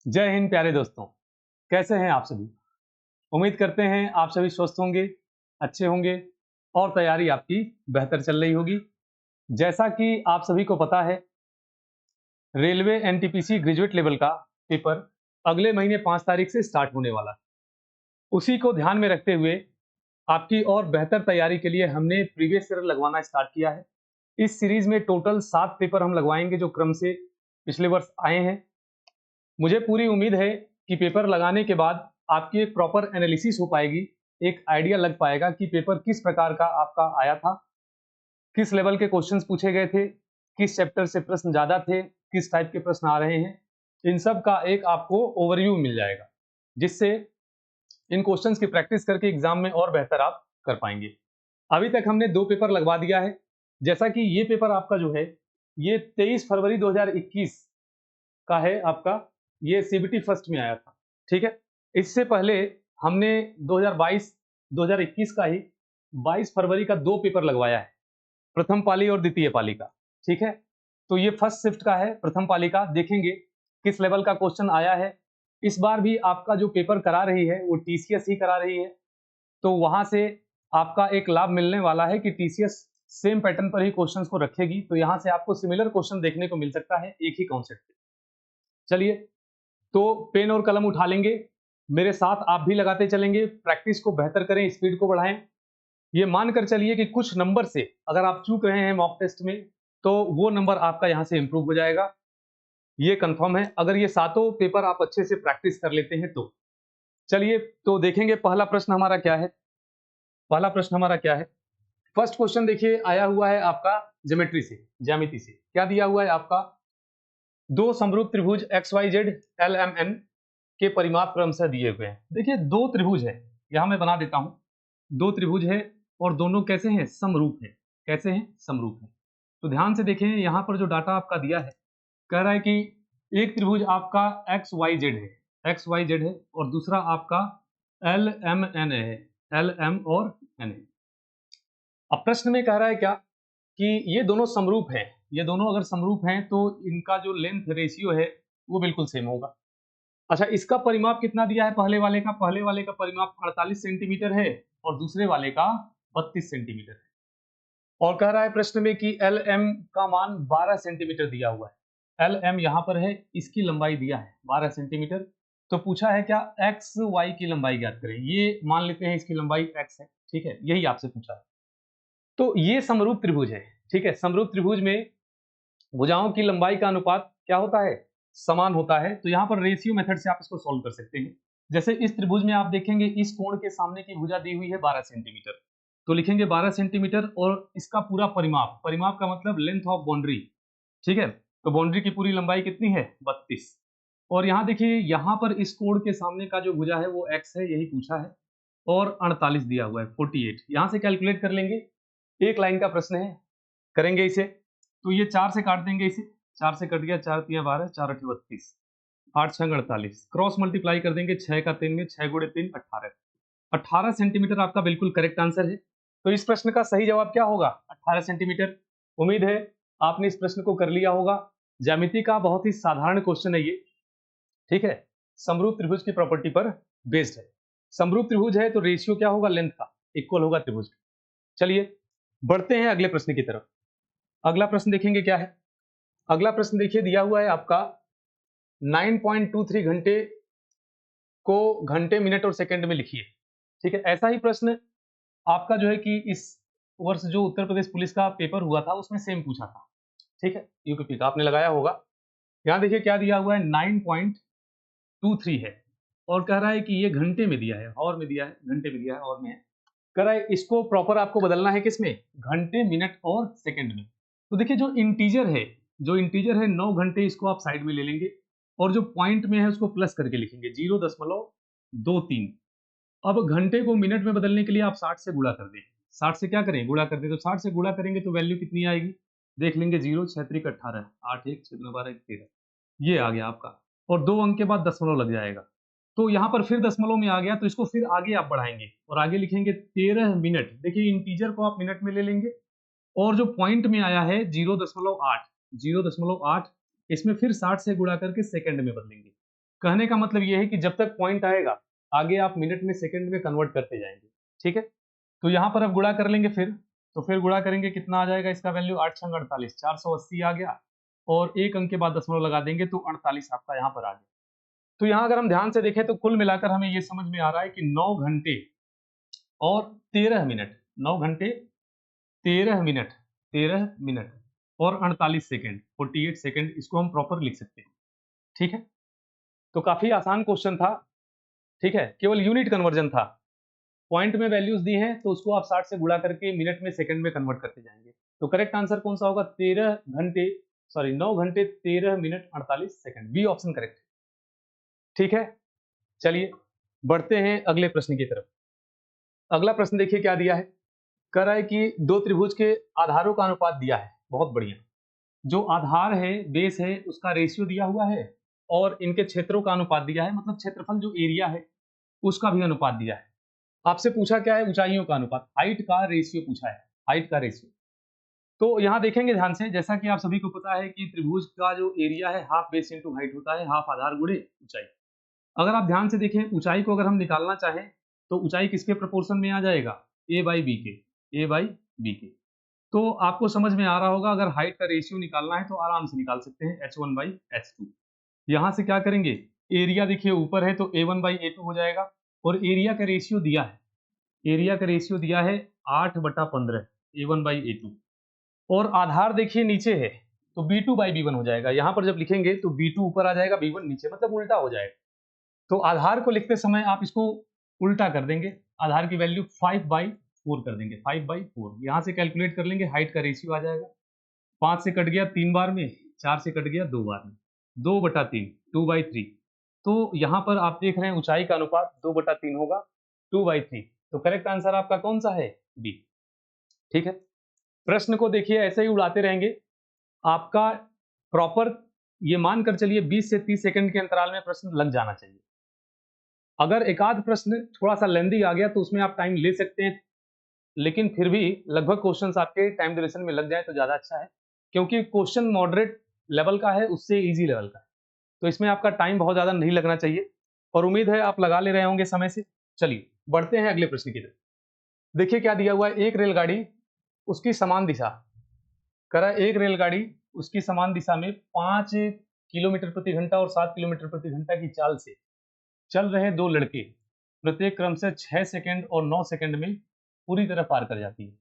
जय हिंद प्यारे दोस्तों, कैसे हैं आप सभी। उम्मीद करते हैं आप सभी स्वस्थ होंगे, अच्छे होंगे और तैयारी आपकी बेहतर चल रही होगी। जैसा कि आप सभी को पता है, रेलवे एनटीपीसी ग्रेजुएट लेवल का पेपर अगले महीने 5 तारीख से स्टार्ट होने वाला है। उसी को ध्यान में रखते हुए आपकी और बेहतर तैयारी के लिए हमने प्रीवियस ईयर लगवाना स्टार्ट किया है। इस सीरीज में टोटल 7 पेपर हम लगवाएंगे जो क्रम से पिछले वर्ष आए हैं। मुझे पूरी उम्मीद है कि पेपर लगाने के बाद आपकी एक प्रॉपर एनालिसिस हो पाएगी, एक आइडिया लग पाएगा कि पेपर किस प्रकार का आपका आया था, किस लेवल के क्वेश्चंस पूछे गए थे, किस चैप्टर से प्रश्न ज़्यादा थे, किस टाइप के प्रश्न आ रहे हैं। इन सब का एक आपको ओवरव्यू मिल जाएगा, जिससे इन क्वेश्चंस की प्रैक्टिस करके एग्जाम में और बेहतर आप कर पाएंगे। अभी तक हमने 2 पेपर लगवा दिया है। जैसा कि ये पेपर आपका जो है, ये 23 फरवरी 2021 का है आपका, ये सीबीटी फर्स्ट में आया था। ठीक है, इससे पहले हमने 2022 2021 का ही 22 फरवरी का 2 पेपर लगवाया है, प्रथम पाली और द्वितीय पाली का। ठीक है, तो ये फर्स्ट शिफ्ट का है, प्रथम पाली का। देखेंगे किस लेवल का क्वेश्चन आया है। इस बार भी आपका जो पेपर करा रही है वो टीसीएस ही करा रही है, तो वहां से आपका एक लाभ मिलने वाला है कि टीसीएस सेम पैटर्न पर ही क्वेश्चंस को रखेगी, तो यहां से आपको सिमिलर क्वेश्चन देखने को मिल सकता है एक ही कॉन्सेप्ट पे। चलिए, तो पेन और कलम उठा लेंगे, मेरे साथ आप भी लगाते चलेंगे, प्रैक्टिस को बेहतर करें, स्पीड को बढ़ाएं। ये मानकर चलिए कि कुछ नंबर से अगर आप चूक रहे हैं मॉक टेस्ट में, तो वो नंबर आपका यहां से इंप्रूव हो जाएगा, ये कंफर्म है, अगर ये सातों पेपर आप अच्छे से प्रैक्टिस कर लेते हैं तो। चलिए, तो देखेंगे पहला प्रश्न हमारा क्या है। पहला प्रश्न हमारा क्या है, फर्स्ट क्वेश्चन देखिए आया हुआ है आपका ज्योमेट्री से, ज्यामिति से। क्या दिया हुआ है आपका, दो समरूप त्रिभुज X Y Z L M N के परिमाप क्रमशः दिए हुए हैं। देखिए, दो त्रिभुज है, यहां मैं बना देता हूं। दो त्रिभुज है और दोनों कैसे हैं, समरूप है। कैसे हैं, समरूप है। तो ध्यान से देखें, यहां पर जो डाटा आपका दिया है, कह रहा है कि एक त्रिभुज आपका एक्स वाई जेड है, एक्स वाई जेड है, और दूसरा आपका एल एम एन है, एल एम और एन है। अब प्रश्न में कह रहा है क्या, कि ये दोनों समरूप हैं। ये दोनों अगर समरूप हैं तो इनका जो लेंथ रेशियो है वो बिल्कुल सेम होगा। अच्छा, इसका परिमाप कितना दिया है, पहले वाले का, पहले वाले का परिमाप 48 सेंटीमीटर है और दूसरे वाले का 32 सेंटीमीटर है। और कह रहा है प्रश्न में कि एल एम का मान 12 सेंटीमीटर दिया हुआ है। एल एम यहाँ पर है, इसकी लंबाई दिया है 12 सेंटीमीटर। तो पूछा है क्या, एक्स वाई की लंबाई ज्ञात करें। ये मान लेते हैं इसकी लंबाई एक्स है, ठीक है, यही आपसे पूछा है। तो ये समरूप त्रिभुज है, ठीक है। समरूप त्रिभुज में भुजाओं की लंबाई का अनुपात क्या होता है, समान होता है। तो यहाँ पर रेशियो मेथड से आप इसको सॉल्व कर सकते हैं। जैसे इस त्रिभुज में आप देखेंगे, इस कोण के सामने की भुजा दी हुई है 12 सेंटीमीटर, तो लिखेंगे 12 सेंटीमीटर, और इसका पूरा परिमाप, परिमाप का मतलब लेंथ ऑफ बाउंड्री, ठीक है। तो बाउंड्री की पूरी लंबाई कितनी है, 32। और यहाँ देखिए, यहाँ पर इस कोण के सामने का जो भुजा है वो x है, यही पूछा है, और 48 दिया हुआ है, 48। यहाँ से कैलकुलेट कर लेंगे, एक लाइन का प्रश्न है, करेंगे इसे। तो ये 4 से काट देंगे इसे, 4 से कट गया, 4 तिया 12, 4 8 32, 8 6 48, क्रॉस मल्टीप्लाई कर देंगे, 6 का 3 में, 6 गुणे 3 18, 18 सेंटीमीटर आपका बिल्कुल करेक्ट आंसर है। तो इस प्रश्न का सही जवाब क्या होगा, 18 सेंटीमीटर। उम्मीद है आपने इस प्रश्न को कर लिया होगा। ज्यामिति का बहुत ही साधारण क्वेश्चन है ये, ठीक है। समरूप त्रिभुज की प्रॉपर्टी पर बेस्ड है। समरूप त्रिभुज है तो रेशियो क्या होगा, लेंथ का इक्वल होगा त्रिभुज का। चलिए, बढ़ते हैं अगले प्रश्न की तरफ। अगला प्रश्न देखेंगे क्या है। अगला प्रश्न देखिए, दिया हुआ है आपका 9.23 घंटे को घंटे, मिनट और सेकंड में लिखिए। ठीक है, ऐसा ही प्रश्न आपका जो है कि इस वर्ष जो उत्तर प्रदेश पुलिस का पेपर हुआ था उसमें सेम पूछा था, ठीक है, यूपीपी का आपने लगाया होगा। यहां देखिए क्या दिया हुआ है, 9.23 है, और कह रहा है कि ये घंटे में दिया है, और में दिया है, घंटे में दिया है, और में है। कह रहा है इसको प्रॉपर आपको बदलना है किसमें, घंटे, मिनट और सेकंड में। तो देखिए, जो इंटीजर है, जो इंटीजर है 9 घंटे, इसको आप साइड में ले लेंगे, और जो पॉइंट में है उसको प्लस करके लिखेंगे 0.23। अब घंटे को मिनट में बदलने के लिए आप 60 से गुणा कर दें। 60 से क्या करें, गुणा कर दें। तो 60 से गुणा करेंगे तो वैल्यू कितनी आएगी, देख लेंगे, 0 6 3 18, 8 1 6 9 12 13, ये आ गया आपका, और 2 अंक के बाद दशमलव लग जाएगा। तो यहाँ पर फिर दशमलव में आ गया, तो इसको फिर आगे आप बढ़ाएंगे और आगे लिखेंगे 13 मिनट। देखिए, इंटीजर को आप मिनट में ले लेंगे, और जो पॉइंट में आया है 0.8, 0.8, इसमें फिर 60 से गुणा करके सेकंड में बदलेंगे। कहने का मतलब ये है कि जब तक पॉइंट आएगा आगे आप मिनट में सेकंड में कन्वर्ट करते जाएंगे। ठीक है, तो यहाँ पर अब गुणा कर लेंगे फिर गुणा करेंगे, कितना आ जाएगा इसका वैल्यू 8 छंग 48, 480 आ गया, और एक अंक के बाद दशमलव लगा देंगे तो 48 आपका यहाँ पर आ गया। तो यहाँ अगर हम ध्यान से देखें तो कुल मिलाकर हमें ये समझ में आ रहा है कि 9 घंटे और 13 मिनट, 9 घंटे 13 मिनट और 48 सेकेंड, 48 सेकेंड, इसको हम प्रॉपर लिख सकते हैं। ठीक है, तो काफी आसान क्वेश्चन था। ठीक है, केवल यूनिट कन्वर्जन था, पॉइंट में वैल्यूज दी हैं तो उसको आप 60 से गुणा करके मिनट में सेकंड में कन्वर्ट करते जाएंगे। तो करेक्ट आंसर कौन सा होगा? 9 घंटे 13 minute 48 second, B option correct. ठीक है, चलिए बढ़ते हैं अगले प्रश्न की तरफ। अगला प्रश्न देखिए क्या दिया है, कह रहा है कि दो त्रिभुज के आधारों का अनुपात दिया है। बहुत बढ़िया, जो आधार है, बेस है, उसका रेशियो दिया हुआ है और इनके क्षेत्रों का अनुपात दिया है, मतलब क्षेत्रफल जो एरिया है उसका भी अनुपात दिया है। आपसे पूछा क्या है? ऊंचाइयों का अनुपात, हाइट का रेशियो पूछा है, हाइट का रेशियो। तो यहां देखेंगे ध्यान से, जैसा कि आप सभी को पता है कि त्रिभुज का जो एरिया है हाफ बेस इंटू हाइट होता है, हाफ आधार गुणे ऊंचाई। अगर आप ध्यान से देखें, ऊंचाई को अगर हम निकालना चाहें तो ऊंचाई किसके प्रोपोर्शन में आ जाएगा? ए बाई बी के, ए बाई बी के। तो आपको समझ में आ रहा होगा, अगर हाइट का रेशियो निकालना है तो आराम से निकाल सकते हैं, h1 बाई h2। यहाँ से क्या करेंगे, एरिया देखिए ऊपर है तो a1 बाई a2 हो जाएगा, और एरिया का रेशियो दिया है, एरिया का रेशियो दिया है 8/15, a1 बाई a2, और आधार देखिए नीचे है तो b2 बाई b1 हो जाएगा। यहाँ पर जब लिखेंगे तो b2 ऊपर आ जाएगा, b1 नीचे, मतलब उल्टा हो जाएगा। तो आधार को लिखते समय आप इसको उल्टा कर देंगे, आधार की वैल्यू 5/4 कर देंगे, 5/4। यहाँ से कैलकुलेट कर लेंगे, हाइट का रेशियो आ जाएगा, 5 से कट गया 3 बार में, 4 से कट गया 2 बार में, 2/3, 2/3। तो यहाँ पर आप देख रहे हैं ऊंचाई का अनुपात 2/3 होगा, 2/3। तो करेक्ट आंसर आपका कौन सा है? बी। ठीक है, प्रश्न को देखिए ऐसे ही उड़ाते रहेंगे, आपका प्रॉपर ये मानकर चलिए 20 से 30 सेकंड के अंतराल में प्रश्न लग जाना चाहिए। अगर एकाध प्रश्न थोड़ा सा लेंदी आ गया तो उसमें आप टाइम ले सकते हैं, लेकिन फिर भी लगभग क्वेश्चंस आपके टाइम ड्यूरेशन में लग जाए तो ज्यादा अच्छा है, क्योंकि क्वेश्चन मॉडरेट लेवल का है, उससे इजी लेवल का है, तो इसमें आपका टाइम बहुत ज्यादा नहीं लगना चाहिए, और उम्मीद है आप लगा ले रहे होंगे समय से। चलिए बढ़ते हैं अगले प्रश्न की तरफ। देखिए क्या दिया हुआ है, एक रेलगाड़ी उसकी समान दिशा, करा एक रेलगाड़ी उसकी समान दिशा में 5 किलोमीटर प्रति घंटा और 7 किलोमीटर प्रति घंटा की चाल से चल रहे दो लड़के प्रत्येक क्रम से 6 सेकंड और 9 सेकंड में पूरी तरह पार कर जाती है।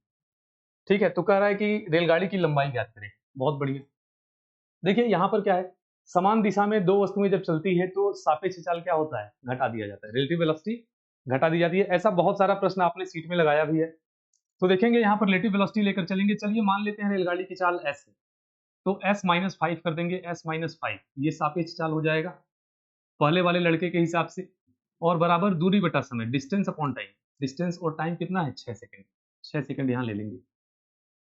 ठीक है, तो कह रहा है कि रेलगाड़ी की लंबाई ज्ञात करें। बहुत बढ़िया, देखिए यहाँ पर क्या है, समान दिशा में दो वस्तुएं जब चलती है तो सापेक्ष चाल क्या होता है? घटा दिया जाता है, रिलेटिव वेलोसिटी घटा दी जाती है। ऐसा बहुत सारा प्रश्न आपने सीट में लगाया भी है, तो देखेंगे यहाँ पर रिलेटिव वेलोसिटी लेकर चलेंगे। चलिए मान लेते हैं रेलगाड़ी की चाल s है, तो s-5 कर देंगे, s-5 ये सापेक्ष चाल हो जाएगा पहले वाले लड़के के हिसाब से, और बराबर दूरी बटा समय, डिस्टेंस अपॉन टाइम, डिस्टेंस और टाइम कितना है? 6 सेकंड, 6 सेकंड यहाँ ले लेंगे।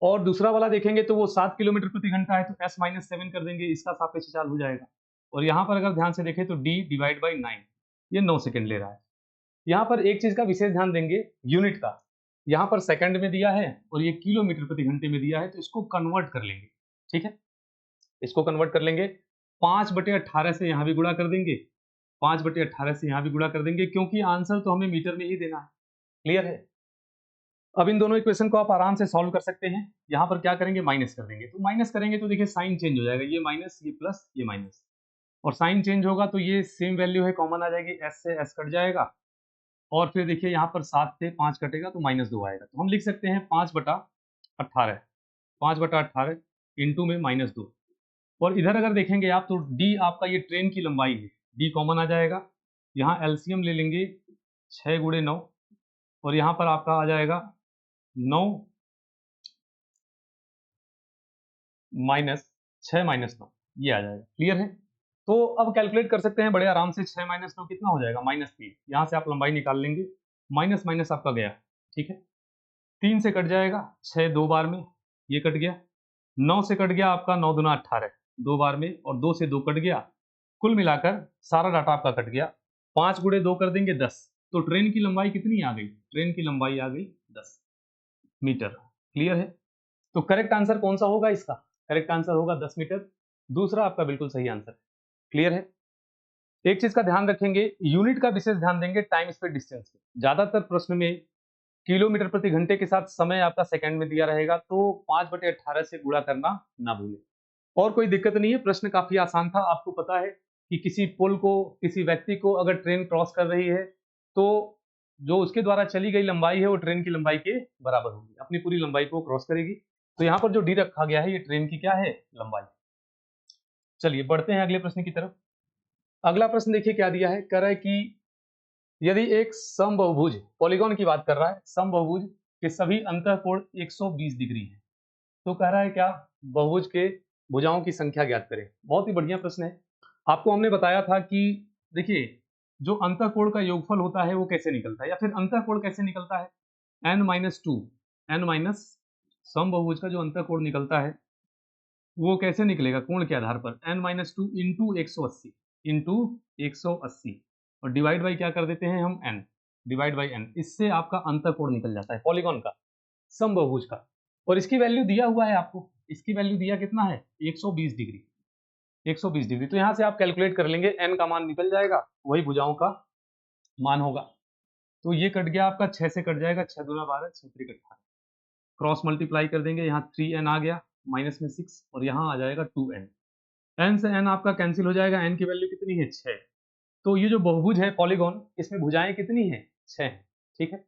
और दूसरा वाला देखेंगे तो वो 7 किलोमीटर प्रति घंटा है, तो s-7 कर देंगे, इसका सापेक्ष चाल हो जाएगा। और यहाँ पर अगर ध्यान से देखें तो d डिवाइड बाई 9, ये 9 सेकंड ले रहा है। यहाँ पर एक चीज का विशेष ध्यान देंगे, यूनिट का, यहाँ पर सेकंड में दिया है और ये किलोमीटर प्रति घंटे में दिया है, तो इसको कन्वर्ट कर लेंगे। ठीक है, इसको कन्वर्ट कर लेंगे, 5/18 से यहाँ भी गुणा कर देंगे, 5/18 से यहाँ भी गुणा कर देंगे, क्योंकि आंसर तो हमें मीटर में ही देना है। क्लियर है? अब इन दोनों इक्वेशन को आप आराम से सॉल्व कर सकते हैं। यहाँ पर क्या करेंगे? माइनस कर देंगे, तो माइनस करेंगे तो देखिए साइन चेंज हो जाएगा, ये माइनस, ये प्लस, ये माइनस, और साइन चेंज होगा तो ये सेम वैल्यू है, कॉमन आ जाएगी, s से s कट जाएगा, और फिर देखिए यहाँ पर 7 से 5 कटेगा तो -2 आएगा, तो हम लिख सकते हैं 5/18, 5/18 इंटू में -2। और इधर अगर देखेंगे आप तो d आपका ये ट्रेन की लंबाई है, d कॉमन आ जाएगा, यहाँ एलसीएम ले लेंगे 6 × 9, और यहाँ पर आपका आ जाएगा 9 माइनस 6 माइनस 9, ये आ जाएगा। क्लियर है? तो अब कैलकुलेट कर सकते हैं बड़े आराम से, 6 माइनस 9 कितना हो जाएगा? -3। यहाँ से आप लंबाई निकाल लेंगे, माइनस माइनस आपका गया। ठीक है, 3 से कट जाएगा, 6 2 बार में, ये कट गया, 9 से कट गया आपका, 9 दूना 18 2 बार में, और 2 से 2 कट गया, कुल मिलाकर सारा डाटा आपका कट गया, 5 × 2 कर देंगे 10। तो ट्रेन की लंबाई कितनी आ गई? ट्रेन की लंबाई आ गई 10 मीटर। क्लियर है? तो करेक्ट आंसर कौन सा होगा इसका? करेक्ट आंसर होगा 10 मीटर, दूसरा आपका बिल्कुल सही आंसर। क्लियर है? एक चीज का ध्यान रखेंगे, यूनिट का विशेष ध्यान देंगे टाइम स्पीड डिस्टेंस पे। ज्यादातर प्रश्न में किलोमीटर प्रति घंटे के साथ समय आपका सेकंड में दिया रहेगा, तो 5/18 से गुणा करना ना भूलें। और कोई दिक्कत नहीं है, प्रश्न काफी आसान था। आपको पता है कि किसी पुल को, किसी व्यक्ति को अगर ट्रेन क्रॉस कर रही है तो जो उसके द्वारा चली गई लंबाई है वो ट्रेन की लंबाई के बराबर होगी, अपनी पूरी लंबाई को क्रॉस करेगी। तो यहाँ पर जो डी रखा गया है ये ट्रेन की क्या है, लंबाई। चलिए बढ़ते हैं अगले प्रश्न की तरफ। अगला प्रश्न देखिए क्या दिया है, कह रहा है कि यदि एक समबहुभुज, पॉलीगॉन की बात कर रहा है, समबहुभुज के सभी अंतःकोण 120 डिग्री है, तो कह रहा है क्या, बहुभुज के भुजाओं की संख्या ज्ञात करें। बहुत ही बढ़िया प्रश्न है। आपको हमने बताया था कि देखिए जो अंतःकोण का योगफल होता है वो कैसे निकलता है, या फिर अंतःकोण कैसे निकलता है, n-2, n माइनस समबहुभुज का जो अंतःकोण निकलता है वो कैसे निकलेगा, कोण के आधार पर, n-2 इंटू 180 इंटू 180 और डिवाइड बाई क्या कर देते हैं हम, n, डिवाइड बाई n। इससे आपका अंतःकोण निकल जाता है पॉलीगॉन का, समबहुभुज का। और इसकी वैल्यू दिया हुआ है आपको, इसकी वैल्यू दिया कितना है, 120 डिग्री, 120 डिग्री। तो यहां से आप कैलकुलेट कर लेंगे, n का मान निकल जाएगा, वही भुजाओं का मान होगा। तो ये कट गया आपका, 6 से कट जाएगा, 6 दूना 12, 6 3 18, क्रॉस मल्टीप्लाई कर देंगे, यहाँ 3n आ गया, माइनस में 6 और यहाँ आ जाएगा 2n। n से n आपका कैंसिल हो जाएगा, n की वैल्यू कितनी है, 6। तो ये जो बहुभुज है पॉलीगॉन, इसमें भुजाएं कितनी है, 6 है। ठीक है,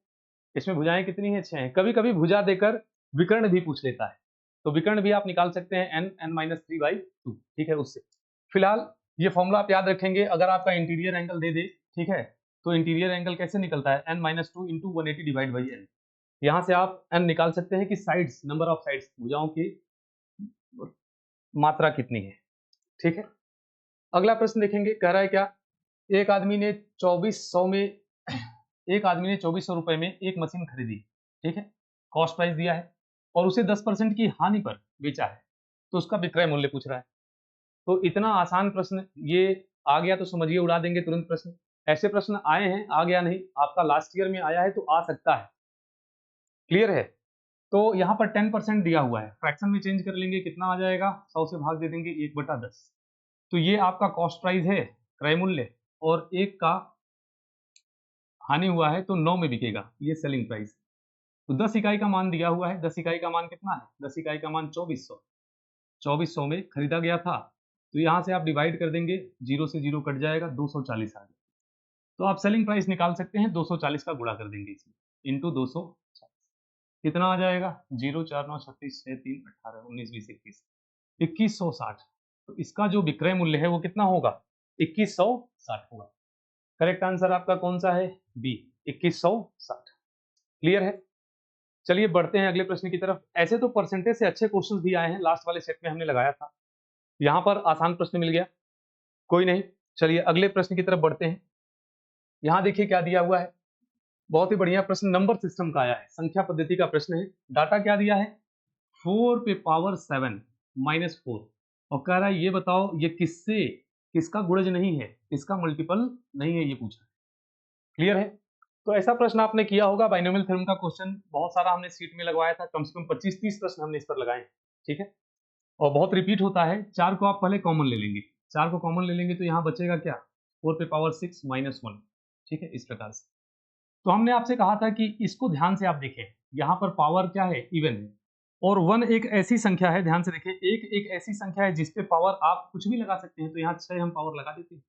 इसमें भुजाएं कितनी है, 6 है। कभी कभी भुजा देकर विकर्ण भी पूछ लेता है, तो विकर्ण भी आप निकाल सकते हैं, n-3/2। ठीक है, उससे फिलहाल ये फॉर्मूला आप याद रखेंगे। अगर आपका इंटीरियर एंगल दे दे, ठीक है, तो इंटीरियर एंगल कैसे निकलता है, n-2 into 180 divide by n। यहाँ से आप n निकाल सकते हैं कि साइड्स, नंबर ऑफ साइड्स, भुजाओं की मात्रा कितनी है। ठीक है, अगला प्रश्न देखेंगे, कह रहा है क्या, एक आदमी ने 2400 में एक आदमी ने 2400 रुपए में एक मशीन खरीदी। ठीक है, कॉस्ट प्राइस दिया है और उसे 10% की हानि पर बेचा है, तो उसका विक्रय मूल्य पूछ रहा है। तो इतना आसान प्रश्न ये आ गया तो समझिए उड़ा देंगे तुरंत प्रश्न। ऐसे प्रश्न आए हैं, आ गया नहीं, आपका लास्ट ईयर में आया है तो आ सकता है। क्लियर है। तो यहाँ पर 10% दिया हुआ है, फ्रैक्शन में चेंज कर लेंगे, कितना आ जाएगा, 100 से भाग दे देंगे, 1/10। तो ये आपका कॉस्ट प्राइस है, क्रय मूल्य, और एक का हानि हुआ है तो 9 में बिकेगा, ये सेलिंग प्राइस। तो 10 इकाई का मान दिया हुआ है, 10 इकाई का मान कितना है, 10 इकाई का मान 2400, 2400 में खरीदा गया था। तो यहाँ से आप डिवाइड कर देंगे, 0 से 0 कट जाएगा, 240 आ गया। तो आप सेलिंग प्राइस निकाल सकते हैं, 240 का गुणा कर देंगे इसमें, इंटू 240, कितना आ जाएगा, 0 4 9 36 6 3 18 19 20 21, 2160। तो इसका जो विक्रय मूल्य है वो कितना होगा, 2160 होगा। करेक्ट आंसर आपका कौन सा है, बी, 2160। क्लियर है। चलिए बढ़ते हैं अगले प्रश्न की तरफ। ऐसे तो परसेंटेज से अच्छे क्वेश्चंस भी आए हैं, लास्ट वाले सेट में हमने लगाया था, यहाँ पर आसान प्रश्न मिल गया, कोई नहीं। चलिए अगले प्रश्न की तरफ बढ़ते हैं। यहाँ देखिए क्या दिया हुआ है, बहुत ही बढ़िया प्रश्न, नंबर सिस्टम का आया है, संख्या पद्धति का प्रश्न है। डाटा क्या दिया है, 4 पे पावर 7 माइनस 4, और कह रहा है ये बताओ ये किससे, किसका गुणज नहीं है, किसका मल्टीपल नहीं है, ये पूछा है। क्लियर है। तो ऐसा प्रश्न आपने किया होगा, बाइनोमियल थ्योरम का क्वेश्चन बहुत सारा हमने सीट में लगवाया था, कम से कम 25-30 प्रश्न हमने इस पर लगाए। ठीक है, और बहुत रिपीट होता है। 4 को आप पहले कॉमन ले लेंगे, 4 को कॉमन ले लेंगे तो यहाँ बचेगा क्या, 4 पे पावर 6 माइनस 1। ठीक है, इस प्रकार से। तो हमने आपसे कहा था कि इसको ध्यान से आप देखें, यहाँ पर पावर क्या है, इवन है, और 1 एक ऐसी संख्या है, ध्यान से देखें, एक ऐसी संख्या है जिसपे पावर आप कुछ भी लगा सकते हैं, तो यहाँ 6 हम पावर लगा देते हैं।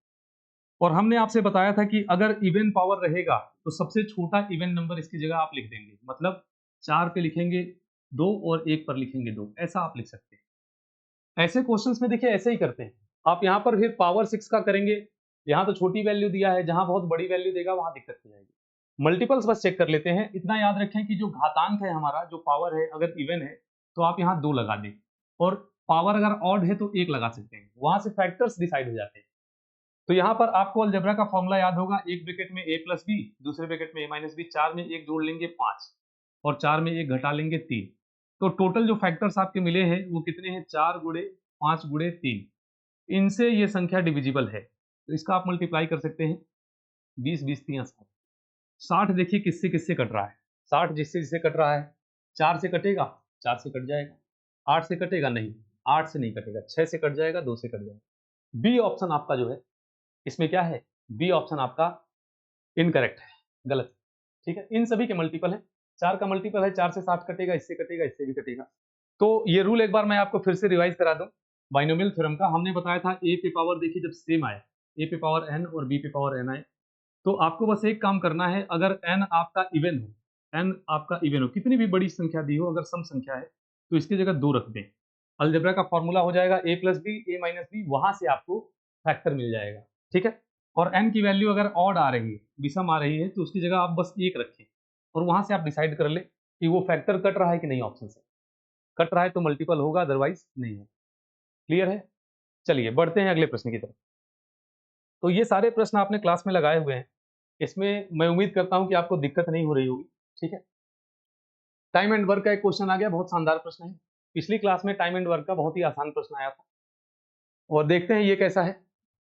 और हमने आपसे बताया था कि अगर इवन पावर रहेगा तो सबसे छोटा इवन नंबर इसकी जगह आप लिख देंगे, मतलब 4 पे लिखेंगे 2 और 1 पर लिखेंगे 2, ऐसा आप लिख सकते हैं। ऐसे क्वेश्चंस में देखिए ऐसे ही करते हैं आप, यहाँ पर फिर पावर 6 का करेंगे, यहाँ तो छोटी वैल्यू दिया है, जहां बहुत बड़ी वैल्यू देगा वहां दिक्कत हो जाएगी। मल्टीपल्स बस चेक कर लेते हैं। इतना याद रखें कि जो घातांक है हमारा, जो पावर है, अगर इवन है तो आप यहाँ 2 लगा दें, और पावर अगर ऑड है तो 1 लगा सकते हैं, वहां से फैक्टर्स डिसाइड हो जाते हैं। तो यहाँ पर आपको अलजेब्रा का फॉर्मूला याद होगा, एक ब्रैकेट में a प्लस बी, दूसरे ब्रैकेट में a माइनस बी, 4 में 1 जोड़ लेंगे 5, और 4 में 1 घटा लेंगे 3। तो टोटल जो फैक्टर्स आपके मिले हैं वो कितने हैं, 4 गुणे 5 गुणे 3, इनसे ये संख्या डिविजिबल है, तो इसका आप मल्टीप्लाई कर सकते हैं, 20 20 3 60। 60 देखिए किससे किससे कट रहा है, 60 जिससे जिससे कट रहा है, 4 से कटेगा, 4 से कट जाएगा, 8 से कटेगा नहीं, 8 से नहीं कटेगा, 6 से कट जाएगा, 2 से कट जाएगा। बी ऑप्शन आपका जो है इसमें क्या है, बी ऑप्शन आपका इनकरेक्ट है, गलत। ठीक है, इन सभी के मल्टीपल है, 4 का मल्टीपल है, 4 से 7 कटेगा, इससे कटेगा, इससे भी कटेगा। तो ये रूल एक बार मैं आपको फिर से रिवाइज करा दूं बाइनोमियल थ्योरम का। हमने बताया था ए पे पावर देखिए जब सेम आए, ए पे पावर एन और बी पे पावर एन आए, तो आपको बस एक काम करना है, अगर एन आपका इवन हो, एन आपका इवन हो, कितनी भी बड़ी संख्या दी हो, अगर सम संख्या है तो इसकी जगह 2 रख दें। अलजेब्रा का फॉर्मूला हो जाएगा ए प्लस बी, ए माइनस बी, वहां से आपको फैक्टर मिल जाएगा। ठीक है, और एन की वैल्यू अगर ऑड आ रही है, विषम आ रही है, तो उसकी जगह आप बस 1 रखें और वहां से आप डिसाइड कर ले कि वो फैक्टर कट रहा है कि नहीं। ऑप्शन से कट रहा है तो मल्टीपल होगा, अदरवाइज नहीं है। क्लियर है? चलिए बढ़ते हैं अगले प्रश्न की तरफ। तो ये सारे प्रश्न आपने क्लास में लगाए हुए हैं, इसमें मैं उम्मीद करता हूं कि आपको दिक्कत नहीं हो रही होगी। ठीक है, टाइम एंड वर्क का एक क्वेश्चन आ गया, बहुत शानदार प्रश्न है। पिछली क्लास में टाइम एंड वर्क का बहुत ही आसान प्रश्न आया था, और देखते हैं ये कैसा है।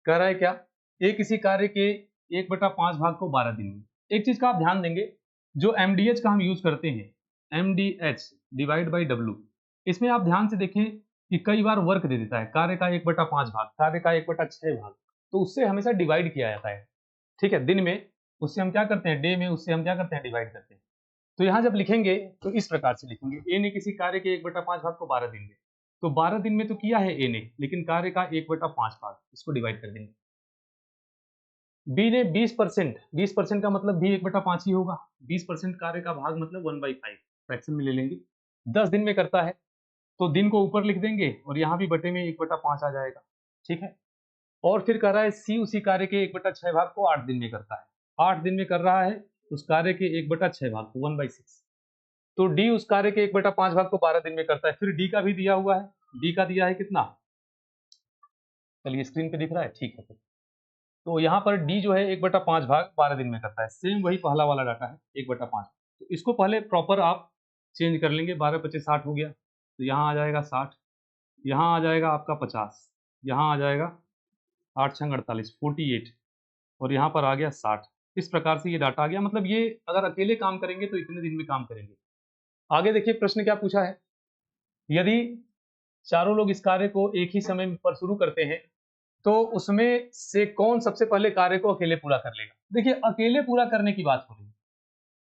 कह रहा है क्या, एक किसी कार्य के 1/5 भाग को 12 दिन में। एक चीज का आप ध्यान देंगे, जो एमडीएच का हम यूज करते हैं, एमडीएच डिवाइड बाई डब्ल्यू, इसमें आप ध्यान से देखें कि कई बार वर्क दे देता है, कार्य का 1/5 भाग, कार्य का 1/6 भाग, तो उससे हमेशा डिवाइड किया जाता है। ठीक है, दिन में उससे हम क्या करते हैं, डे में उससे हम क्या करते हैं, डिवाइड करते हैं। तो यहां जब लिखेंगे तो इस प्रकार से लिखेंगे, ए ने किसी कार्य के 1/5 भाग को 12 दिन में, तो 12 दिन में तो किया है ए ने, लेकिन कार्य का 1/5 भाग, इसको डिवाइड कर देंगे। बी ने 20%, 20% का मतलब भी 1/5 ही होगा, 20% कार्य का भाग मतलब 1/5, फ्रैक्शन में ले लेंगे। 10 दिन में करता है तो दिन को ऊपर लिख देंगे और यहाँ भी बटे में 1/5 आ जाएगा। ठीक है, और फिर कह रहा है सी उसी कार्य के 1/6 भाग को 8 दिन में करता है, 8 दिन में कर रहा है उस कार्य के 1/6 भाग को 1/6। तो डी उस कार्य के 1/5 भाग को 12 दिन में करता है। फिर डी का भी दिया हुआ है, डी का दिया है कितना, चलिए स्क्रीन पे दिख रहा है, ठीक है। तो यहाँ पर डी जो है 1/5 भाग 12 दिन में करता है, सेम वही पहला वाला डाटा है 1/5। तो इसको पहले प्रॉपर आप चेंज कर लेंगे, 12×5 = 60 हो गया, तो यहाँ आ जाएगा 60, यहाँ आ जाएगा आपका 50, यहाँ आ जाएगा 8×6 = 48, 48, और यहाँ पर आ गया 60। इस प्रकार से ये डाटा आ गया, मतलब ये अगर अकेले काम करेंगे तो इतने दिन में काम करेंगे। आगे देखिए प्रश्न क्या पूछा है, यदि चारों लोग इस कार्य को एक ही समय पर शुरू करते हैं तो उसमें से कौन सबसे पहले कार्य को अकेले पूरा कर लेगा। देखिए अकेले पूरा करने की बात हो रही है,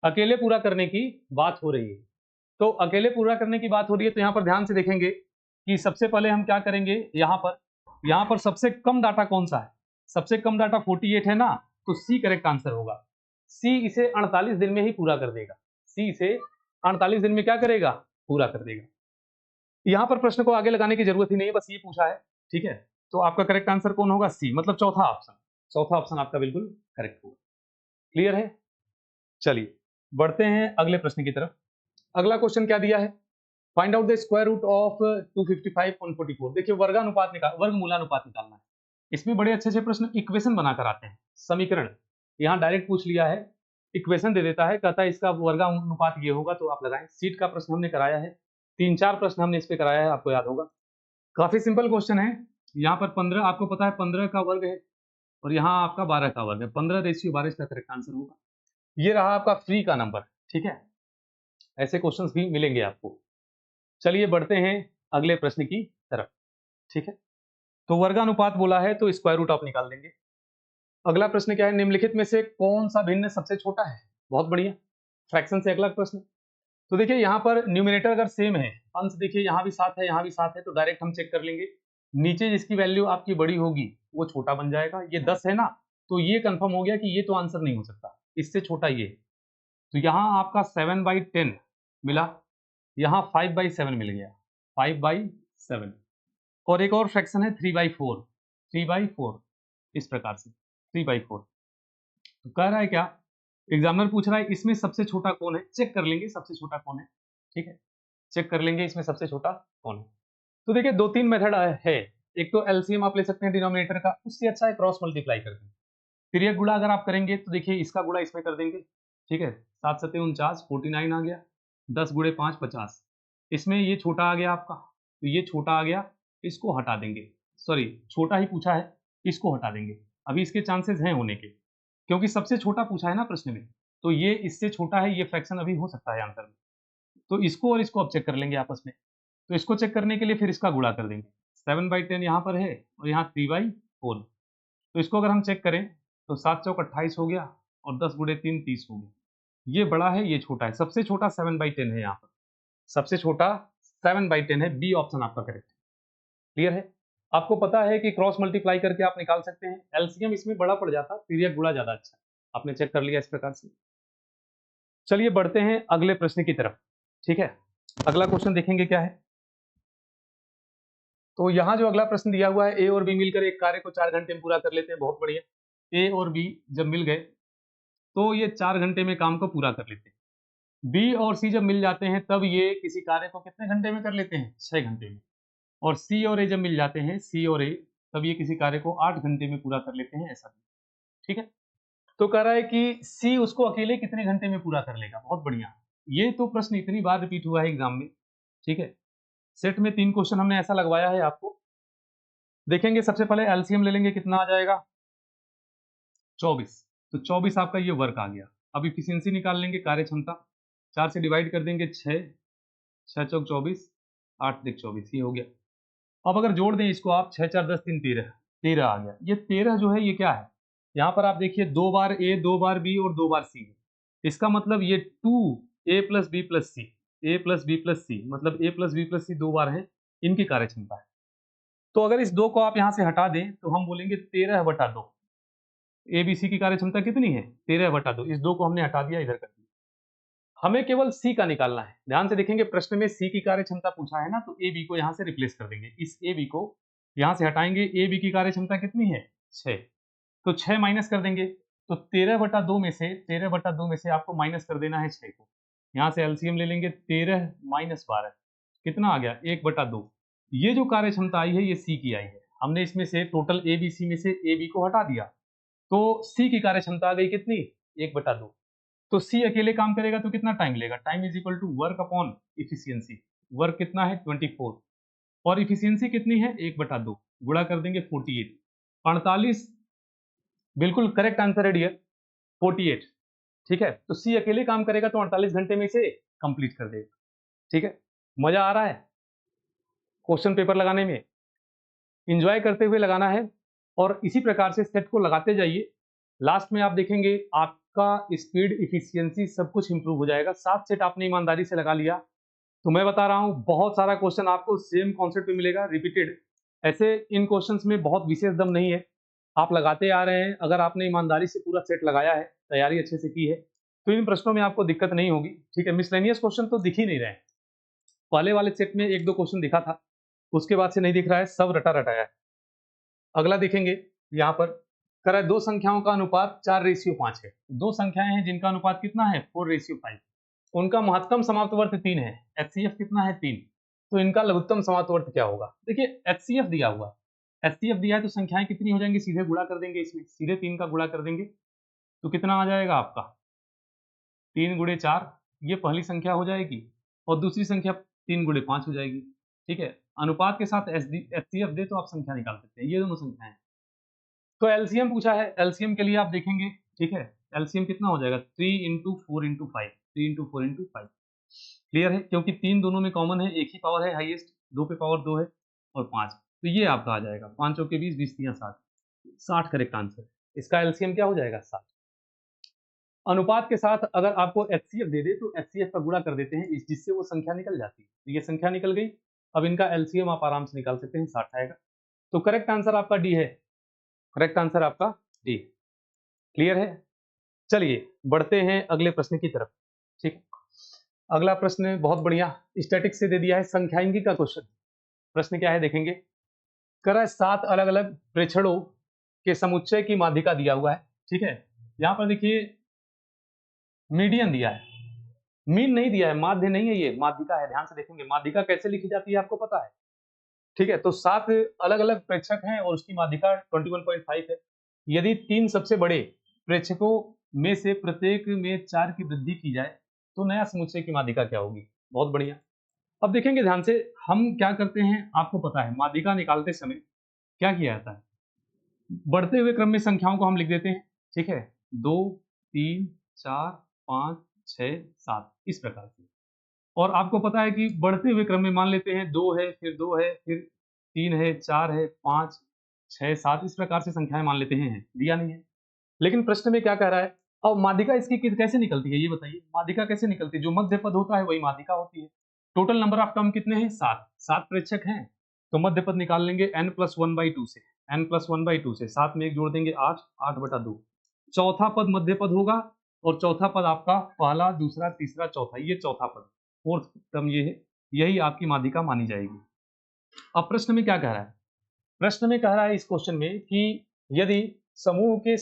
अकेले पूरा करने की बात हो रही है, तो अकेले पूरा करने की बात हो रही है, तो यहाँ पर ध्यान से देखेंगे कि सबसे पहले हम क्या करेंगे, यहाँ पर सबसे कम डाटा कौन सा है, सबसे कम डाटा 48 है ना, तो सी करेक्ट आंसर होगा। सी इसे 48 दिन में ही पूरा कर देगा, सी इसे 48 दिन में क्या करेगा, पूरा कर देगा। यहाँ पर प्रश्न को आगे लगाने की जरूरत ही नहीं है, बस ये पूछा है। ठीक है, तो आपका करेक्ट आंसर कौन होगा, सी, मतलब चौथा ऑप्शन, चौथा ऑप्शन आपका बिल्कुल करेक्ट होगा। क्लियर है? चलिए बढ़ते हैं अगले प्रश्न की तरफ। अगला क्वेश्चन क्या दिया है, find out the square root of 255 on 44। देखिए वर्गानुपात निकाल, वर्गमूलानुपात निकालना है। इसमें बड़े अच्छे से प्रश्न इक्वेशन बनाकर आते हैं, समीकरण यहाँ डायरेक्ट पूछ लिया है, इक्वेशन दे देता है, कहता है इसका वर्गानुपात ये होगा, तो आप लगाएं। सीट का प्रश्न हमने कराया है, 3-4 प्रश्न हमने इस पे कराया है, आपको याद होगा। काफी सिंपल क्वेश्चन है। यहाँ पर 15 आपको पता है 15 का वर्ग है, और यहाँ आपका 12 का वर्ग है, 15:12 इसका करेक्ट आंसर होगा। ये रहा आपका फ्री का नंबर। ठीक है, ऐसे क्वेश्चंस भी मिलेंगे आपको। चलिए बढ़ते हैं अगले प्रश्न की तरफ। ठीक है, तो वर्गानुपात बोला है तो स्क्वायर रूट आप निकाल देंगे। अगला प्रश्न क्या है, निम्नलिखित में से कौन सा भिन्न सबसे छोटा है। बहुत बढ़िया, फ्रैक्शन से अगला प्रश्न। तो देखिए यहाँ पर न्यूमिनेटर अगर सेम है, अंश देखिए यहाँ भी 7 है, यहाँ भी 7 है, तो डायरेक्ट हम चेक कर लेंगे, नीचे जिसकी वैल्यू आपकी बड़ी होगी वो छोटा बन जाएगा। ये 10 है ना, तो ये कंफर्म हो गया कि ये तो आंसर नहीं हो सकता, इससे छोटा ये। तो यहाँ आपका 7/10 मिला, यहाँ 5/7 मिल गया, 5/7। और एक और फ्रैक्शन है 3/4, 3/4, इस प्रकार से 3/4। तो कह रहा है क्या, एग्जामिनर पूछ रहा है इसमें सबसे छोटा कौन है, चेक कर लेंगे सबसे छोटा कौन है। ठीक है, चेक कर लेंगे इसमें सबसे छोटा कौन है। तो देखिए 2-3 मेथड है, एक तो एलसीएम आप ले सकते हैं डिनोमिनेटर का, उससे अच्छा है क्रॉस मल्टीप्लाई कर देंगे। फिर ये गुणा अगर आप करेंगे तो देखिए इसका गुणा इसमें कर देंगे। ठीक है, 7×7 = 49, 49 आ गया, 10×5 = 50, इसमें ये छोटा आ गया आपका, तो ये छोटा आ गया, इसको हटा देंगे, सॉरी छोटा ही पूछा है, इसको हटा देंगे। अभी इसके चांसेस हैं होने के, क्योंकि सबसे छोटा पूछा है ना प्रश्न में, तो ये इससे छोटा है, ये फ्रैक्शन अभी हो सकता है आंसर में। तो इसको और इसको अब चेक कर लेंगे आपस में। तो इसको चेक करने के लिए फिर इसका गुणा कर देंगे, 7/10 यहाँ पर है और यहाँ 3/4, तो इसको अगर हम चेक करें तो 7 चौक 28 हो गया और 10 गुणे 3 30 हो गया। ये बड़ा है, ये छोटा है। सबसे छोटा 7/10 है यहाँ पर, सबसे छोटा 7/10 है। बी ऑप्शन आपका करेक्ट है। क्लियर है? आपको पता है कि क्रॉस मल्टीप्लाई करके आप निकाल सकते हैं। एलसीएम इसमें बड़ा पड़ जाता, पीरियड गुणा ज्यादा अच्छा है। आपने चेक कर लिया इस प्रकार से। चलिए बढ़ते हैं अगले प्रश्न की तरफ। ठीक है, अगला क्वेश्चन देखेंगे क्या है। तो यहाँ जो अगला प्रश्न दिया हुआ है, ए और बी मिलकर एक कार्य को 4 घंटे में पूरा कर लेते हैं। बहुत बढ़िया। ए और बी जब मिल गए तो ये 4 घंटे में काम को पूरा कर लेते हैं। बी और सी जब मिल जाते हैं तब ये किसी कार्य को कितने घंटे में कर लेते हैं? 6 घंटे में। और सी और ए जब मिल जाते हैं, सी और ए, तब ये किसी कार्य को 8 घंटे में पूरा कर लेते हैं। ऐसा। ठीक है, तो कह रहा है कि सी उसको अकेले कितने घंटे में पूरा कर लेगा। बहुत बढ़िया। ये तो प्रश्न इतनी बार रिपीट हुआ है एग्जाम में। ठीक है, सेट में 3 क्वेश्चन हमने ऐसा लगवाया है आपको। देखेंगे सबसे पहले एलसीएम ले लेंगे, कितना आ जाएगा? 24। तो 24 आपका ये वर्क आ गया। अब इफिशियंसी निकाल लेंगे, कार्य क्षमता। 4 से डिवाइड कर देंगे, 6 6 चौक 24, 8 दिक 24, ये हो गया। अब अगर जोड़ दें इसको आप, 6 4 10 3 13, 13 आ गया। ये 13 जो है ये क्या है? यहाँ पर आप देखिए 2 बार ए, 2 बार बी और 2 बार सी है। इसका मतलब ये 2a प्लस बी प्लस सी, ए प्लस बी प्लस सी, मतलब ए प्लस बी प्लस सी 2 बार है, इनकी कार्य क्षमता है। तो अगर इस 2 को आप यहाँ से हटा दें तो हम बोलेंगे 13/2। ए बी सी की कार्य क्षमता कितनी है? 13/2। इस 2 को हमने हटा दिया, इधर कर दिया। हमें केवल सी का निकालना है। ध्यान से देखेंगे, प्रश्न में सी की कार्य क्षमता पूछा है ना, तो ए बी को यहाँ से रिप्लेस कर देंगे। इस ए बी को यहाँ से हटाएंगे। ए बी की कार्य क्षमता कितनी है? 6। तो 6 माइनस कर देंगे, तो 13/2 में से 13/2 में से आपको माइनस कर देना है 6 को। यहाँ से एलसीएम ले लेंगे, 13 माइनस 12 कितना आ गया? 1/2। ये जो कार्य क्षमता आई है ये सी की आई है। हमने इसमें से टोटल ए बी सी में से ए बी को हटा दिया, तो सी की कार्य क्षमता आ गई कितनी? 1/2। तो सी अकेले काम करेगा तो कितना टाइम लेगा? Time is equal to work upon efficiency. Work कितना है? 24, और इफिशियंसी कितनी है? 1/2। गुणा कर देंगे 48, 48 बिल्कुल करेक्ट आंसर है डियर, 48। ठीक है, तो सी अकेले काम करेगा तो 48 घंटे में इसे कंप्लीट कर देगा। ठीक है, मजा आ रहा है क्वेश्चन पेपर लगाने में, इंजॉय करते हुए लगाना है और इसी प्रकार से सेट को लगाते जाइए। लास्ट में आप देखेंगे आपका स्पीड, इफिशियंसी सब कुछ इंप्रूव हो जाएगा। 7 सेट आपने ईमानदारी से लगा लिया तो मैं बता रहा हूं बहुत सारा क्वेश्चन आपको सेम कॉन्सेप्ट पे मिलेगा, रिपीटेड। ऐसे इन क्वेश्चंस में बहुत विशेष दम नहीं है, आप लगाते आ रहे हैं। अगर आपने ईमानदारी से पूरा सेट लगाया है, तैयारी अच्छे से की है, तो इन प्रश्नों में आपको दिक्कत नहीं होगी। ठीक है, मिसलेनियस क्वेश्चन तो दिख ही नहीं रहे हैं। पहले वाले सेट में 1-2 क्वेश्चन दिखा था, उसके बाद से नहीं दिख रहा है, सब रटा रटाया है। अगला देखेंगे, यहाँ पर कह रहा है 2 संख्याओं का अनुपात 4:5 है। 2 संख्याएं हैं जिनका अनुपात कितना है? 4:5। उनका महत्तम समाप्तवर्त 3 है। एचसीएफ कितना है? 3। तो इनका लघुत्तम समाप्तवर्त क्या होगा? देखिए एचसीएफ दिया हुआ, एचसीएफ दिया है तो संख्याएं कितनी हो जाएंगी? सीधे गुणा कर देंगे, इसमें सीधे 3 का गुणा कर देंगे तो कितना आ जाएगा आपका? 3 गुणे 4, ये पहली संख्या हो जाएगी, और दूसरी संख्या 3 गुणे 5 हो जाएगी। ठीक है, अनुपात के साथ एचसीएफ दे तो आप संख्या निकाल सकते हैं। ये दोनों संख्याएं, तो एलसीएम पूछा है। एलसीएम के लिए आप देखेंगे, ठीक है, एलसीएम कितना हो जाएगा? 3 into 4 into 5, 3 into 4 into 5। Clear है, क्योंकि 3 दोनों में कॉमन है, एक ही पावर है हाईएस्ट, 2 पे पावर 2 है और 5, तो ये आपका आ जाएगा 5 के 20, 20 3 60, 60 करेक्ट आंसर। इसका एलसीएम क्या हो जाएगा? 60। अनुपात के साथ अगर आपको एचसीएफ दे दे तो एचसीएफ का गुणा कर देते हैं, जिससे वो संख्या निकल जाती है। तो ये संख्या निकल गई, अब इनका एलसीएम आप आराम से निकाल सकते हैं, 60 आएगा। तो करेक्ट आंसर आपका डी है, करेक्ट आंसर आपका डी। क्लियर है, चलिए बढ़ते हैं अगले प्रश्न की तरफ। ठीक है, अगला प्रश्न बहुत बढ़िया, स्टैटिक्स से दे दिया है, संख्याइंकी का क्वेश्चन। प्रश्न क्या है देखेंगे, कर रहा है 7 अलग अलग प्रेक्षणों के समुच्चय की माध्यिका दिया हुआ है। ठीक है, यहां पर देखिए मीडियन दिया है, मीन नहीं दिया है, माध्य नहीं है, ये माध्यिका है। ध्यान से देखेंगे माध्यिका कैसे लिखी जाती है आपको पता है। ठीक है, तो 7 अलग अलग प्रेक्षक हैं और उसकी माध्यिका 21.5 है। यदि 3 सबसे बड़े प्रेक्षकों में से प्रत्येक में 4 की वृद्धि की जाए तो नया समुच्चय की माध्यिका क्या होगी? बहुत बढ़िया। अब देखेंगे ध्यान से, हम क्या करते हैं आपको पता है, माध्यिका निकालते समय क्या किया जाता है? बढ़ते हुए क्रम में संख्याओं को हम लिख देते हैं। ठीक है, 2 3 4 5 6 7 इस प्रकार से। और आपको पता है कि बढ़ते हुए क्रम में मान लेते हैं 2 है, फिर 2 है, फिर 3 है, 4 है, 5, 6, 7 इस प्रकार से संख्याएं मान लेते हैं, दिया नहीं है। लेकिन प्रश्न में क्या कह रहा है, अब माध्यिका इसकी कैसे निकलती है ये बताइए। माध्यिका कैसे निकलती है, जो मध्य पद होता है वही माध्यिका होती है। टोटल नंबर ऑफ टर्म कितने हैं, 7, 7 प्रेक्षक हैं, तो मध्य पद निकाल लेंगे n+1/2 से, n+1/2 से 7 में 1 जोड़ देंगे 8, 8/2। चौथा पद मध्य पद होगा, और चौथा पद आपका पहला, दूसरा, तीसरा, चौथा, ये चौथा पद, फोर्थ टर्म ये है, यही आपकी माध्यिका मानी जाएगी। अब प्रश्न में क्या कह रहा है, प्रश्न में कह रहा है इस क्वेश्चन में कि यदि समूह के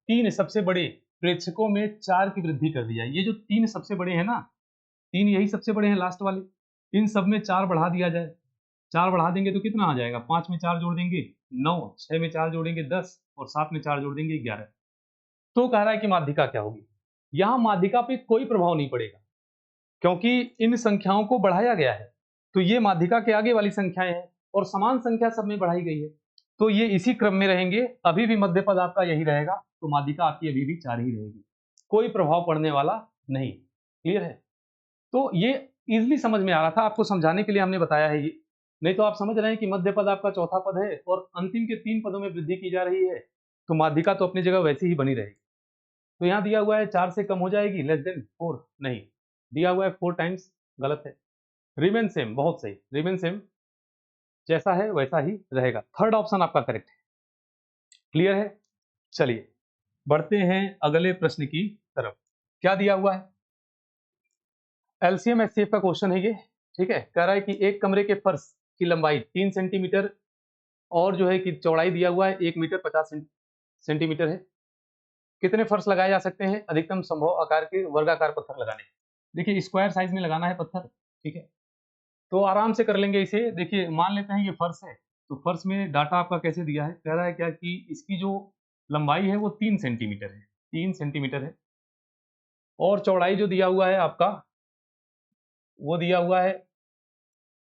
तीन सबसे बड़े प्रेक्षकों में 4 की वृद्धि कर दी जाए, ये जो 3 सबसे बड़े हैं ना, 3 यही सबसे बड़े हैं लास्ट वाले, इन सब में 4 बढ़ा दिया जाए। 4 बढ़ा देंगे तो कितना आ जाएगा, 5 में 4 जोड़ देंगे 9, 6 में 4 जोड़ेंगे 10, और 7 में 4 जोड़ देंगे 11। तो कह रहा है कि माध्यिका क्या होगी। यहाँ माध्यिका पे कोई प्रभाव नहीं पड़ेगा, क्योंकि इन संख्याओं को बढ़ाया गया है, तो ये माध्यिका के आगे वाली संख्याएं हैं, और समान संख्या सब में बढ़ाई गई है, तो ये इसी क्रम में रहेंगे, अभी भी मध्य पद आपका यही रहेगा, तो माध्यिका आपकी अभी भी 4 ही रहेगी, कोई प्रभाव पड़ने वाला नहीं। क्लियर है, तो ये इजिली समझ में आ रहा था, आपको समझाने के लिए हमने बताया है ये, नहीं तो आप समझ रहे हैं कि मध्य पद आपका चौथा पद है और अंतिम के 3 पदों में वृद्धि की जा रही है, तो माध्यिका तो अपनी जगह वैसी ही बनी रहेगी। तो यहाँ दिया हुआ है 4 से कम हो जाएगी, लेस देन 4 नहीं, दिया हुआ है 4 टाइम्स, गलत है। रिमेन सेम, बहुत सही, रिमेन सेम, जैसा है वैसा ही रहेगा, थर्ड ऑप्शन आपका करेक्ट है। क्लियर है, चलिए बढ़ते हैं अगले प्रश्न की तरफ। क्या दिया हुआ है, एलसीएम एचसीएफ का क्वेश्चन है ये, ठीक है। कह रहा है कि एक कमरे के फर्श की लंबाई 3 सेंटीमीटर और जो है कि चौड़ाई दिया हुआ है 1 मीटर 50 सेंटीमीटर है। कितने फर्श लगाए जा सकते हैं, अधिकतम संभव आकार के वर्गाकार पत्थर लगाने। देखिए स्क्वायर साइज में लगाना है पत्थर, ठीक है, तो आराम से कर लेंगे इसे। देखिए मान लेते हैं ये फर्श है, तो फर्श में डाटा आपका कैसे दिया है, कह रहा है क्या कि इसकी जो लंबाई है वो 3 सेंटीमीटर है, 3 सेंटीमीटर है, और चौड़ाई जो दिया हुआ है आपका वो दिया हुआ है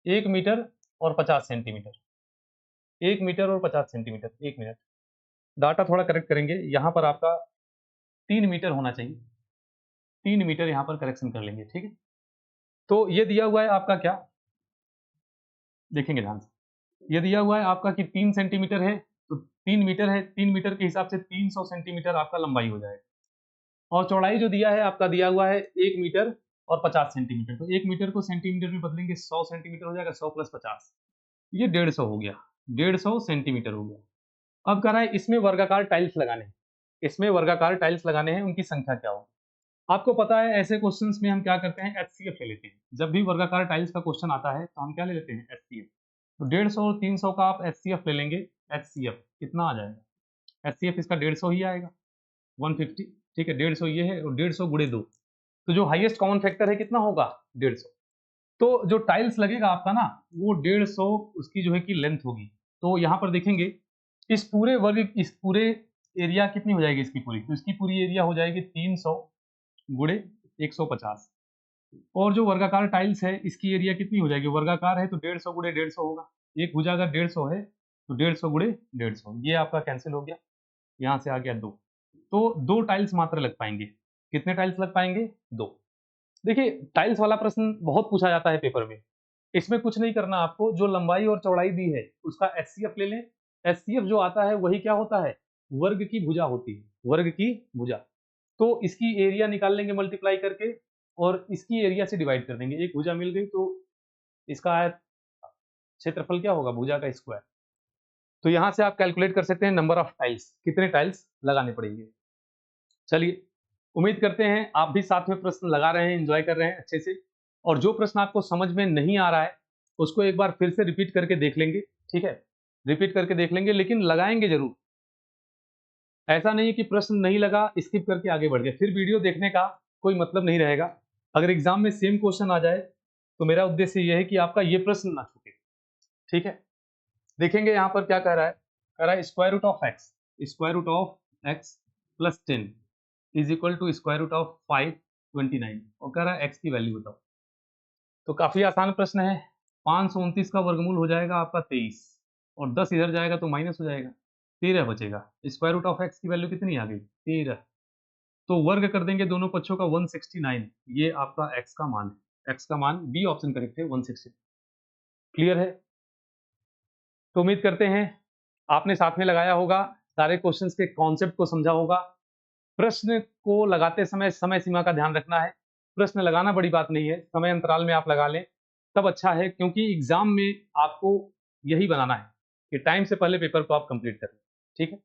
1 मीटर और 50 सेंटीमीटर, 1 मीटर और 50 सेंटीमीटर। 1 मिनट, डाटा थोड़ा करेक्ट करेंगे, यहाँ पर आपका 3 मीटर होना चाहिए, 3 मीटर यहाँ पर करेक्शन कर लेंगे, ठीक है। तो ये दिया हुआ है आपका क्या, देखेंगे ध्यान से, ये दिया हुआ है आपका कि 3 सेंटीमीटर है, तो 3 मीटर है, 3 मीटर के हिसाब से 300 सेंटीमीटर आपका लंबाई हो जाएगा, और चौड़ाई जो दिया है आपका दिया हुआ है 1 मीटर और 50 सेंटीमीटर, तो 1 मीटर को सेंटीमीटर में बदलेंगे 100 सेंटीमीटर हो जाएगा, 100 + 50 ये 150 हो गया, 150 सेंटीमीटर हो गया। अब कह रहा है इसमें वर्गाकार टाइल्स लगाने हैं, इसमें वर्गाकार टाइल्स लगाने हैं, उनकी संख्या क्या होगी। आपको पता है ऐसे क्वेश्चंस में हम क्या करते हैं, एचसीएफ ले लेते हैं। जब भी वर्गाकार टाइल्स का क्वेश्चन आता है तो हम क्या ले लेते हैं, एचसीएफ। तो 150 और 300 का आप एचसीएफ ले लेंगे, एचसीएफ कितना आ जाएगा, एचसीएफ इसका 150 ही आएगा, 150, ठीक है। 150 ये है, और 150 गुणे 2, तो जो हाईएस्ट कॉमन फैक्टर है कितना होगा, 150। तो जो टाइल्स लगेगा आपका ना, वो 150 उसकी जो है कि लेंथ होगी। तो यहाँ पर देखेंगे इस पूरे वर्ग, इस पूरे एरिया कितनी हो जाएगी इसकी पूरी, तो इसकी पूरी एरिया हो जाएगी 300 गुणे 150, और जो वर्गाकार टाइल्स है इसकी एरिया कितनी हो जाएगी, वर्गाकार है तो 150 गुणे 150 होगा, एक भुजा अगर 150 है तो 150 गुणे 150, ये आपका कैंसिल हो गया, यहाँ से आ गया 2, तो 2 टाइल्स मात्र लग पाएंगे। कितने टाइल्स लग पाएंगे, 2। देखिए टाइल्स वाला प्रश्न बहुत पूछा जाता है पेपर में, इसमें कुछ नहीं करना आपको, जो लंबाई और चौड़ाई दी है उसका एचसीएफ ले लें। एचसीएफ जो आता है वही क्या होता है, वर्ग की भुजा होती है, वर्ग की भुजा। तो इसकी एरिया निकाल लेंगे मल्टीप्लाई करके, और इसकी एरिया से डिवाइड कर देंगे, एक भुजा मिल गई तो इसका आयत क्षेत्रफल क्या होगा, भुजा का स्क्वायर। तो यहां से आप कैलकुलेट कर सकते हैं नंबर ऑफ टाइल्स, कितने टाइल्स लगाने पड़ेंगे। चलिए उम्मीद करते हैं आप भी साथ में प्रश्न लगा रहे हैं, एंजॉय कर रहे हैं अच्छे से, और जो प्रश्न आपको समझ में नहीं आ रहा है उसको एक बार फिर से रिपीट करके देख लेंगे, ठीक है, रिपीट करके देख लेंगे, लेकिन लगाएंगे जरूर। ऐसा नहीं है कि प्रश्न नहीं लगा स्किप करके आगे बढ़ गए, फिर वीडियो देखने का कोई मतलब नहीं रहेगा। अगर एग्जाम में सेम क्वेश्चन आ जाए तो मेरा उद्देश्य यह है कि आपका ये प्रश्न ना छूटे, ठीक है। देखेंगे यहाँ पर क्या कह रहा है, कह रहा है square root of X, square root of X plus 10 is equal to square root of 529, और कह रहा है एक्स की वैल्यू बताओ। तो काफी आसान प्रश्न है, 529 का वर्गमूल हो जाएगा आपका 23, और 10 इधर जाएगा तो माइनस हो जाएगा, 13 बचेगा। स्क्वायर रूट ऑफ एक्स की वैल्यू कितनी आ गई, 13, तो वर्ग कर देंगे दोनों पक्षों का 169, ये आपका x का मान है, x का मान बी ऑप्शन करेक्ट है 160। क्लियर है, तो उम्मीद करते हैं आपने साथ में लगाया होगा, सारे क्वेश्चंस के कॉन्सेप्ट को समझा होगा। प्रश्न को लगाते समय समय सीमा का ध्यान रखना है। प्रश्न लगाना बड़ी बात नहीं है, समय अंतराल में आप लगा लें तब अच्छा है, क्योंकि एग्जाम में आपको यही बनाना है कि टाइम से पहले पेपर को आप कंप्लीट करें। ठीक है,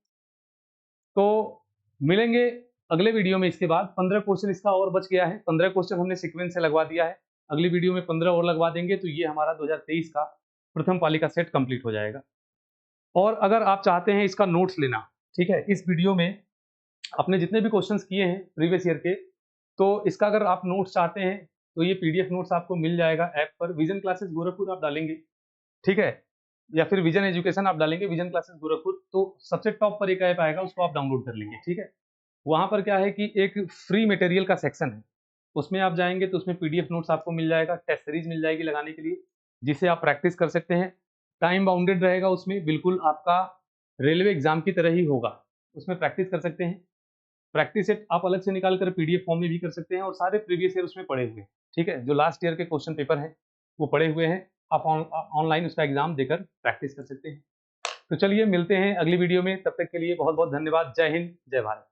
तो मिलेंगे अगले वीडियो में। इसके बाद 15 क्वेश्चन इसका और बच गया है, 15 क्वेश्चन हमने सीक्वेंस से लगवा दिया है। अगली वीडियो में 15 और लगवा देंगे, तो ये हमारा 2023 का प्रथम पाली का सेट कंप्लीट हो जाएगा। और अगर आप चाहते हैं इसका नोट्स लेना, ठीक है, इस वीडियो में अपने जितने भी क्वेश्चंस किए हैं प्रीवियस ईयर के, तो इसका अगर आप नोट्स चाहते हैं तो ये पीडीएफ नोट्स आपको मिल जाएगा ऐप पर। विजन क्लासेस गोरखपुर आप डालेंगे, ठीक है, या फिर विजन एजुकेशन आप डालेंगे, विजन क्लासेस गोरखपुर, तो सबसे टॉप पर एक ऐप आएगा, उसको आप डाउनलोड कर लेंगे। ठीक है, वहां पर क्या है कि एक फ्री मटेरियल का सेक्शन है, उसमें आप जाएंगे तो उसमें पीडीएफ नोट्स आपको मिल जाएगा, टेस्ट सीरीज मिल जाएगी लगाने के लिए, जिसे आप प्रैक्टिस कर सकते हैं। टाइम बाउंडेड रहेगा उसमें, बिल्कुल आपका रेलवे एग्जाम की तरह ही होगा, उसमें प्रैक्टिस कर सकते हैं। प्रैक्टिस सेट आप अलग से निकाल कर पीडीएफ फॉर्म में भी कर सकते हैं, और सारे प्रीवियस ईयर उसमें पड़े हुए हैं। ठीक है, जो लास्ट ईयर के क्वेश्चन पेपर हैं वो पड़े हुए हैं, आप ऑनलाइन उसका एग्जाम देकर प्रैक्टिस कर सकते हैं। तो चलिए मिलते हैं अगली वीडियो में, तब तक के लिए बहुत बहुत धन्यवाद। जय हिंद, जय भारत।